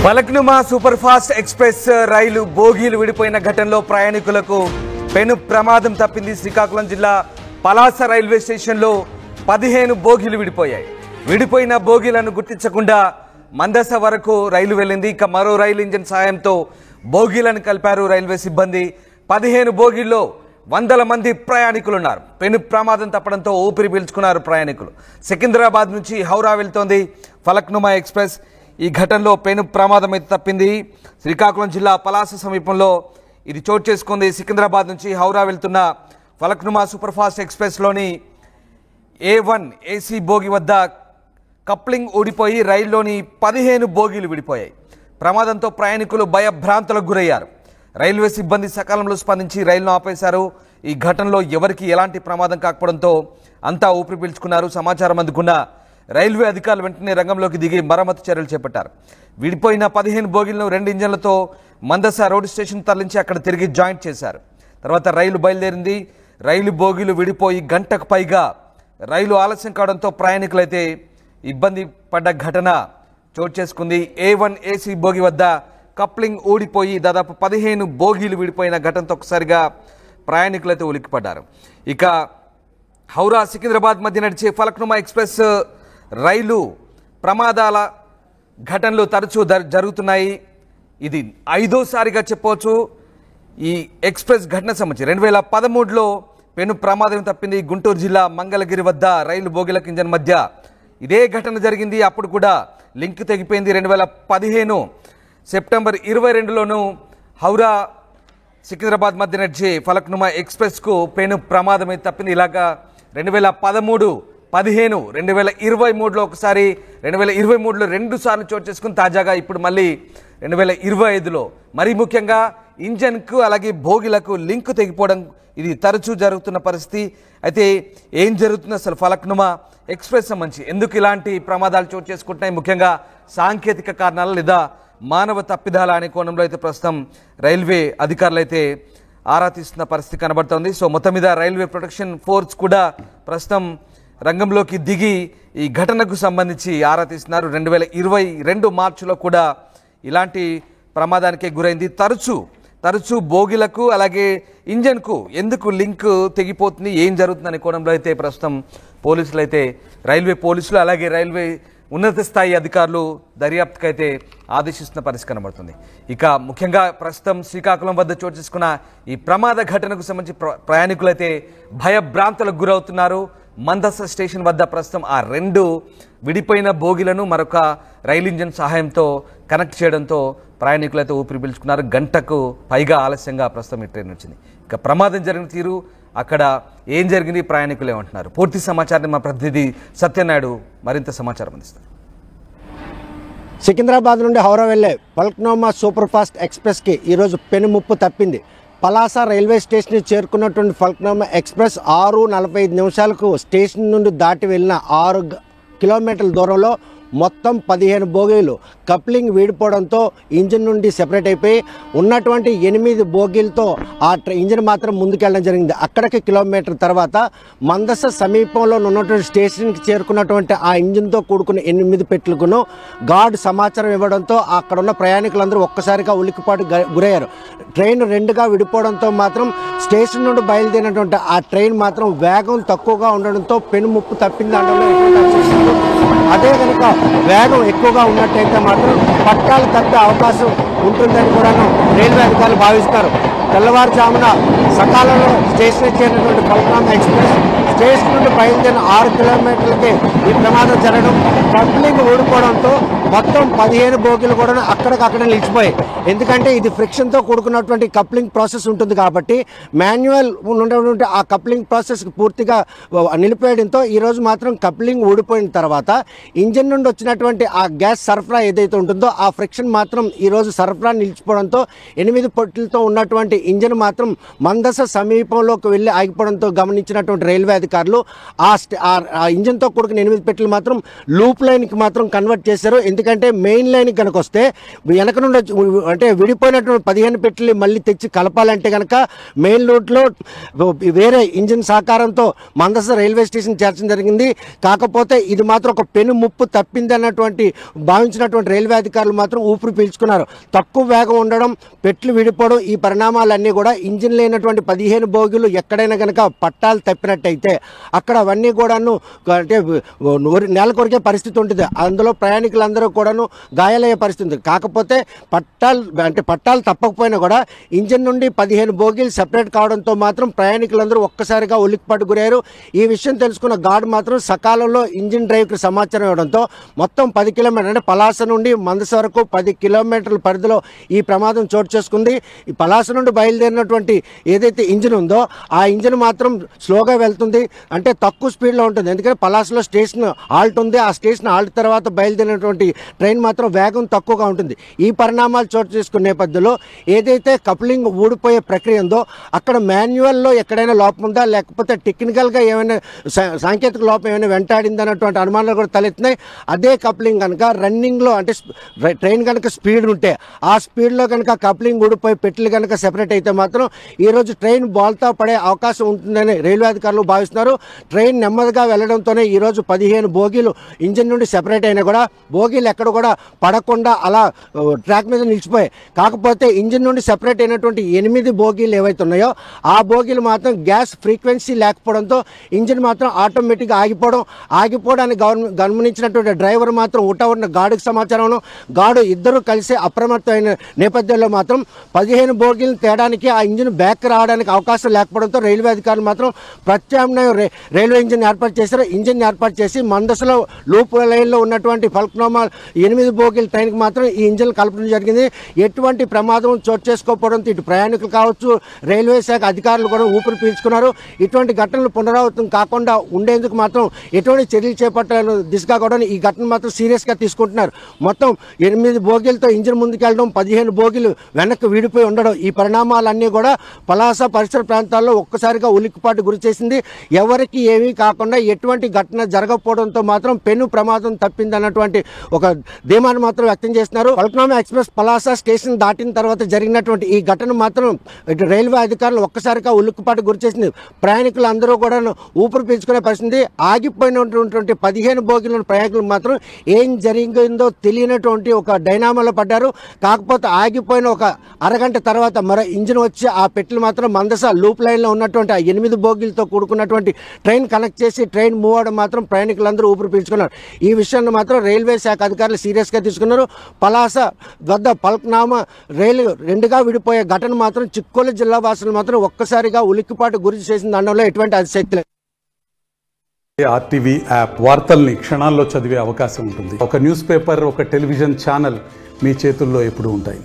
Falaknuma super fast express రైలు బోగీలు విడిపోయిన ఘటనలో ప్రయాణికులకు పెను ప్రమాదం తప్పింది. శ్రీకాకుళం జిల్లా పలాస రైల్వే స్టేషన్లో 15 బోగీలు విడిపోయాయి. విడిపోయిన బోగీలను గుర్తించకుండా మందస వరకు రైలు వెళ్ళింది. ఇక మరో రైలు ఇంజిన్ సాయంతో బోగీలను కలిపారు రైల్వే సిబ్బంది. 15 బోగీల్లో వందల మంది ప్రయాణికులు ఉన్నారు. పెను ప్రమాదం తప్పడంతో ఊపిరి పీల్చుకున్నారు ప్రయాణికులు. సికింద్రాబాద్ నుంచి హౌరా వెళ్తోంది ఫలక్నుమా ఎక్స్ప్రెస్. ఈ ఘటనలో పెను ప్రమాదం అయితే తప్పింది. శ్రీకాకుళం జిల్లా పలాస సమీపంలో ఇది చోటు చేసుకుంది. సికింద్రాబాద్ నుంచి హౌరా వెళ్తున్న ఫలక్నుమా సూపర్ ఫాస్ట్ ఎక్స్ప్రెస్లోని A1 AC బోగి వద్ద కప్లింగ్ ఊడిపోయి రైల్లోని 15 బోగీలు విడిపోయాయి. ప్రమాదంతో ప్రయాణికులు భయభ్రాంతులకు గురయ్యారు. రైల్వే సిబ్బంది సకాలంలో స్పందించి రైలును ఆపేశారు. ఈ ఘటనలో ఎవరికి ఎలాంటి ప్రమాదం కాకపోవడంతో అంతా ఊపిరి పీల్చుకున్నారు. సమాచారం అందుకున్న రైల్వే అధికారులు వెంటనే రంగంలోకి దిగి మరమ్మతు చర్యలు చేపట్టారు. విడిపోయిన 15 బోగీలను 2 ఇంజన్లతో మందస రోడ్ స్టేషన్ తరలించి అక్కడ తిరిగి జాయింట్ చేశారు. తర్వాత రైలు బయలుదేరింది. రైలు బోగీలు విడిపోయి గంటకు పైగా రైలు ఆలస్యం కావడంతో ప్రయాణికులైతే ఇబ్బంది పడ్డ ఘటన చోటు చేసుకుంది. A1 AC బోగి వద్ద కప్లింగ్ ఊడిపోయి దాదాపు 15 బోగీలు విడిపోయిన ఘటనతో ఒకసారిగా ప్రయాణికులైతే ఉలిక్కిపడ్డారు. ఇక హౌరా సికింద్రాబాద్ మధ్య నడిచే ఫలక్నుమా ఎక్స్ప్రెస్ రైలు ప్రమాదాల ఘటనలు తరచూ జరుగుతున్నాయి. ఇది 5వసారిగా చెప్పవచ్చు. ఈ ఎక్స్ప్రెస్ ఘటన సంబంధించి 2013లో పెను ప్రమాదం తప్పింది. గుంటూరు జిల్లా మంగళగిరి వద్ద రైలు బోగిలకు ఇంజన్ మధ్య ఇదే ఘటన జరిగింది. అప్పుడు కూడా లింక్ తెగిపోయింది. 2015 సెప్టెంబర్ 22లోనూ హౌరా సికింద్రాబాద్ మధ్య నడిచే ఫలక్నుమా ఎక్స్ప్రెస్కు పెను ప్రమాదం తప్పింది. ఇలాగా 2013, 15, 2023లో ఒకసారి, 2023లో 2 సార్లు చోటు చేసుకుని తాజాగా ఇప్పుడు మళ్ళీ 2025లో మరీ ముఖ్యంగా ఇంజన్కు అలాగే బోగిలకు లింక్ తెగిపోవడం ఇది తరచూ జరుగుతున్న పరిస్థితి. అయితే ఏం జరుగుతుంది అసలు ఫలక్నుమా ఎక్స్ప్రెస్ సంబంధించి ఎందుకు ఇలాంటి ప్రమాదాలు చోటు చేసుకుంటున్నాయి, ముఖ్యంగా సాంకేతిక కారణాలు లేదా మానవ తప్పిదాల అనే కోణంలో అయితే ప్రస్తుతం రైల్వే అధికారులు అయితే ఆరా తీస్తున్న పరిస్థితి కనబడుతోంది. సో మొత్తం మీద రైల్వే ప్రొటెక్షన్ ఫోర్స్ కూడా ప్రస్తుతం రంగంలోకి దిగి ఈ ఘటనకు సంబంధించి ఆరా తీస్తున్నారు. 2022 మార్చిలో కూడా ఇలాంటి ప్రమాదానికే గురైంది. తరచూ బోగిలకు అలాగే ఇంజన్కు ఎందుకు లింక్ తెగిపోతుంది, ఏం జరుగుతుందనే కోణంలో అయితే ప్రస్తుతం రైల్వే పోలీసులు అలాగే రైల్వే ఉన్నత స్థాయి అధికారులు దర్యాప్తుకు అయితే ఆదేశిస్తున్న పరిస్థితి కనబడుతుంది. ఇక ముఖ్యంగా ప్రస్తుతం శ్రీకాకుళం వద్ద చోటు చేసుకున్న ఈ ప్రమాద ఘటనకు సంబంధించి ప్రయాణికులైతే భయభ్రాంతులకు గురవుతున్నారు. మందస స్టేషన్ వద్ద ప్రస్తుతం ఆ 2 విడిపోయిన బోగిలను మరొక రైలు ఇంజన్ సహాయంతో కనెక్ట్ చేయడంతో ప్రయాణికులైతే ఊపిరి పీల్చుకున్నారు. గంటకు పైగా ఆలస్యంగా ప్రస్తుతం ఈ ట్రైన్ వచ్చింది. ఇక ప్రమాదం జరిగిన తీరు, అక్కడ ఏం జరిగింది, ప్రయాణికులు ఏమంటున్నారు, పూర్తి సమాచారాన్ని మా ప్రతినిధి సత్యనాయుడు మరింత సమాచారం అందిస్తారు. సికింద్రాబాద్ నుండి హౌరా వెళ్లే ఫలక్నుమా సూపర్ ఫాస్ట్ ఎక్స్ప్రెస్కి ఈరోజు పెనుముప్పు తప్పింది. పలాస రైల్వే స్టేషన్ చేరుకున్నటువంటి ఫలక్నుమా ఎక్స్ప్రెస్ 6:45 నిమిషాలకు స్టేషన్ నుండి దాటి వెళ్ళిన 6 కిలోమీటర్ల దూరంలో మొత్తం 15 బోగీలు కప్లింగ్ వీడిపోవడంతో ఇంజిన్ నుండి సెపరేట్ అయిపోయి ఉన్నటువంటి 8 బోగీలతో ఆ ఇంజిన్ మాత్రం ముందుకెళ్ళడం జరిగింది. అక్కడికి కిలోమీటర్ తర్వాత మందస సమీపంలో ఉన్నటువంటి స్టేషన్కి చేరుకున్నటువంటి ఆ ఇంజిన్తో కూడుకున్న 8 పెట్టెలకు గార్డ్ సమాచారం ఇవ్వడంతో అక్కడ ఉన్న ప్రయాణికులందరూ ఒక్కసారిగా ఉలిక్కిపాటు గురయ్యారు. ట్రైన్ 2గా విడిపోవడంతో మాత్రం స్టేషన్ నుండి బయలుదేరినటువంటి ఆ ట్రైన్ మాత్రం వేగం తక్కువగా ఉండడంతో పెనుముప్పు తప్పింది అనడంలో ఎటువంటి అదే కనుక వేగం ఎక్కువగా ఉన్నట్టయితే మాత్రం పట్టాలు తప్పే అవకాశం ఉంటుందని కూడా రైల్వే అధికారులు భావిస్తారు. తెల్లవారుజామున సకాలంలో స్టేషన్ చేరినటువంటి ఫలక్నుమా ఎక్స్ప్రెస్ స్టేషన్ నుండి బయలుదేరిన 6 కిలోమీటర్లకే ఈ ప్రమాదం జరగడం, కప్లింగ్ ఊడిపోవడంతో మొత్తం 15 బోగీలు కూడా అక్కడికక్కడే నిలిచిపోయాయి. ఎందుకంటే ఇది ఫ్రిక్షన్తో కూడుకున్నటువంటి కప్లింగ్ ప్రాసెస్ ఉంటుంది కాబట్టి మాన్యువల్ ఉన్నటువంటి ఆ కప్లింగ్ ప్రాసెస్ పూర్తిగా నిలిపేయడంతో ఈరోజు మాత్రం కప్లింగ్ ఊడిపోయిన తర్వాత ఇంజిన్ నుండి వచ్చినటువంటి ఆ గ్యాస్ సరఫరా ఏదైతే ఉంటుందో ఆ ఫ్రిక్షన్ మాత్రం ఈరోజు సరఫరా నిలిచిపోవడంతో 8 పొట్టులతో ఉన్నటువంటి ఇంజిన్ మాత్రం మందస సమీపంలోకి వెళ్ళి ఆగిపోవడంతో గమనించినటువంటి రైల్వే అధికారులు అధికారులు ఆ ఇంజిన్తో కూడుకున్న 8 పెట్టెలు మాత్రం లూప్ లైన్కి మాత్రం కన్వర్ట్ చేశారు. ఎందుకంటే మెయిన్ లైన్కి కనుక వస్తే వెనక నుండి అంటే విడిపోయినటువంటి 15 పెట్టెలు మళ్ళీ తెచ్చి కలపాలంటే కనుక మెయిన్ రూట్లో వేరే ఇంజిన్ సహకారంతో మందస రైల్వే స్టేషన్ చేర్చడం జరిగింది. కాకపోతే ఇది మాత్రం ఒక పెను ముప్పు తప్పింది అన్నటువంటి భావించినటువంటి రైల్వే అధికారులు మాత్రం ఊపిరి పీల్చుకున్నారు. తక్కువ వేగం ఉండడం, పెట్లు విడిపోవడం, ఈ పరిణామాలన్నీ కూడా ఇంజిన్ లేనటువంటి 15 బోగీలు ఎక్కడైనా కనుక పట్టాలు తప్పినట్టయితే అక్కడ అవన్నీ కూడాను అంటే నేల కొరికే పరిస్థితి ఉంటుంది. అందులో ప్రయాణికులందరూ కూడాను గాయాలయ్యే పరిస్థితి ఉంది. కాకపోతే పట్టాలు తప్పకపోయినా కూడా ఇంజిన్ నుండి 15 బోగీలు సెపరేట్ కావడంతో మాత్రం ప్రయాణికులందరూ ఒక్కసారిగా ఉలిక్కిపట్టు గురయ్యారు. ఈ విషయం తెలుసుకున్న గార్డ్ మాత్రం సకాలంలో ఇంజిన్ డ్రైవ్కి సమాచారం ఇవ్వడంతో మొత్తం 10 కిలోమీటర్లు అంటే పలాస నుండి మందస వరకు 10 కిలోమీటర్ల పరిధిలో ఈ ప్రమాదం చోటు చేసుకుంది. ఈ పలాస నుండి బయలుదేరినటువంటి ఏదైతే ఇంజిన్ ఉందో ఆ ఇంజిన్ మాత్రం స్లోగా వెళ్తుంది, అంటే తక్కువ స్పీడ్లో ఉంటుంది. ఎందుకంటే పలాసలో స్టేషన్ హాల్ట్ ఉంది. ఆ స్టేషన్ హాల్ట్ తర్వాత బయలుదేరినటువంటి ట్రైన్ మాత్రం వేగం తక్కువగా ఉంటుంది. ఈ పరిణామాలు చోటు చేసుకునే నేపథ్యంలో ఏదైతే కప్లింగ్ ఊడిపోయే ప్రక్రియ ఉందో అక్కడ మాన్యువల్లో ఎక్కడైనా లోపం ఉందా, లేకపోతే టెక్నికల్గా ఏమైనా సాంకేతిక లోపం ఏమైనా వెంటాడింది అన్నటువంటి అనుమానాలు కూడా తలెత్తున్నాయి. అదే కప్లింగ్ కనుక రన్నింగ్లో అంటే ట్రైన్ కనుక స్పీడ్ ఉంటే ఆ స్పీడ్లో కనుక కప్లింగ్ ఊడిపోయి పెట్టెలు కనుక సెపరేట్ అయితే మాత్రం ఈరోజు ట్రైన్ బోల్తా పడే అవకాశం ఉంటుందని రైల్వే అధికారులు భావిస్తున్నారు. ట్రైన్ నెమ్మదిగా వెళ్లడంతోనే ఈరోజు 15 బోగీలు ఇంజిన్ నుండి సెపరేట్ అయినా కూడా బోగీలు ఎక్కడ కూడా పడకుండా అలా ట్రాక్ మీద నిలిచిపోయాయి. కాకపోతే ఇంజిన్ నుండి సెపరేట్ అయినటువంటి 8 బోగీలు ఏవైతే ఉన్నాయో ఆ బోగీలు మాత్రం గ్యాస్ ఫ్రీక్వెన్సీ లేకపోవడంతో ఇంజిన్ మాత్రం ఆటోమేటిక్గా ఆగిపోవడానికి గమనించినటువంటి డ్రైవర్ మాత్రం ఉన్న గార్డుకి సమాచారం, గార్డు ఇద్దరు కలిసి అప్రమత్తమైన నేపథ్యంలో మాత్రం 15 బోగీలను తేడానికి ఆ ఇంజిన్ బ్యాక్ రావడానికి అవకాశం లేకపోవడంతో రైల్వే అధికారులు మాత్రం ప్రత్యామ్నాయ రైల్వే ఇంజిన్ ఏర్పాటు చేశారు. ఇంజిన్ ఏర్పాటు చేసి మందసలో లూప్ లైన్లో ఉన్నటువంటి ఫల్క్నోమా 8 బోగీల ట్రైన్కి మాత్రం ఈ ఇంజిన్ కలపడం జరిగింది. ఎటువంటి ప్రమాదం చోటు చేసుకోకపోవడంతో ఇటు ప్రయాణికులు కావచ్చు, రైల్వే శాఖ అధికారులు కూడా ఊపిరి పీల్చుకున్నారు. ఇటువంటి ఘటనలు పునరావృతం కాకుండా ఉండేందుకు మాత్రం ఎటువంటి చర్యలు చేపట్టాలని దిశగా కూడా ఈ ఘటన మాత్రం సీరియస్గా తీసుకుంటున్నారు. మొత్తం 8 బోగీలతో ఇంజిన్ ముందుకెళ్ళడం, 15 బోగీలు వెనక్కి విడిపోయి ఉండడం, ఈ పరిణామాలన్నీ కూడా పలాస పరిసర ప్రాంతాల్లో ఒక్కసారిగా ఉలిక్కిపాటు గురి చేసింది. ఎవరికి ఏమీ కాకుండా ఎటువంటి ఘటన జరగకపోవడంతో మాత్రం పెను ప్రమాదం తప్పిందన్నటువంటి ఒక ధీమాను మాత్రం వ్యక్తం చేస్తున్నారు. ఫల్క్నోమా ఎక్స్ప్రెస్ పలాస స్టేషన్ దాటిన తర్వాత జరిగినటువంటి ఈ ఘటన మాత్రం ఇటు రైల్వే అధికారులు ఒక్కసారిగా ఉలిక్కిపాటు గురి చేసింది. ప్రయాణికులు అందరూ కూడా ఊపిరి పీల్చుకునే పరిస్థితి. ఆగిపోయినటువంటి 15 బోగీల ప్రయాణికులు మాత్రం ఏం జరిగిందో తెలియనటువంటి ఒక డైనామాలో పడ్డారు. కాకపోతే ఆగిపోయిన ఒక అరగంట తర్వాత మరో ఇంజిన్ వచ్చి ఆ పెట్టెలు మాత్రం మందస లూప్ లైన్లో ఉన్నటువంటి ఆ 8 బోగీలతో కూడుకున్నటువంటి ట్రైన్ కనెక్ట్ చేసి ట్రైన్ మూవ్ అవడం మాత్రం ప్రయాణికులందరూ ఊపిరి పీల్చుకున్నారు. ఈ విషయాన్ని మాత్రం రైల్వే శాఖ అధికారులు సీరియస్గా తీసుకున్నారు. పలాస వద్ద ఫల్క్నామా రైలు 2గా విడిపోయే ఘటన మాత్రం చిక్కోలు జిల్లా వాసులు మాత్రం ఒక్కసారిగా ఉలిక్కిపాటు గురి చేసిన దానిలో ఎటువంటి అతిశక్తి లేదు. ఆర్టీవీ యాప్ వార్తల్ని క్షణాల్లో చదివే అవకాశం ఉంటుంది. ఒక న్యూస్ పేపర్, ఒక టెలివిజన్ ఛానల్ మీ చేతుల్లో ఎప్పుడూ ఉంటాయి.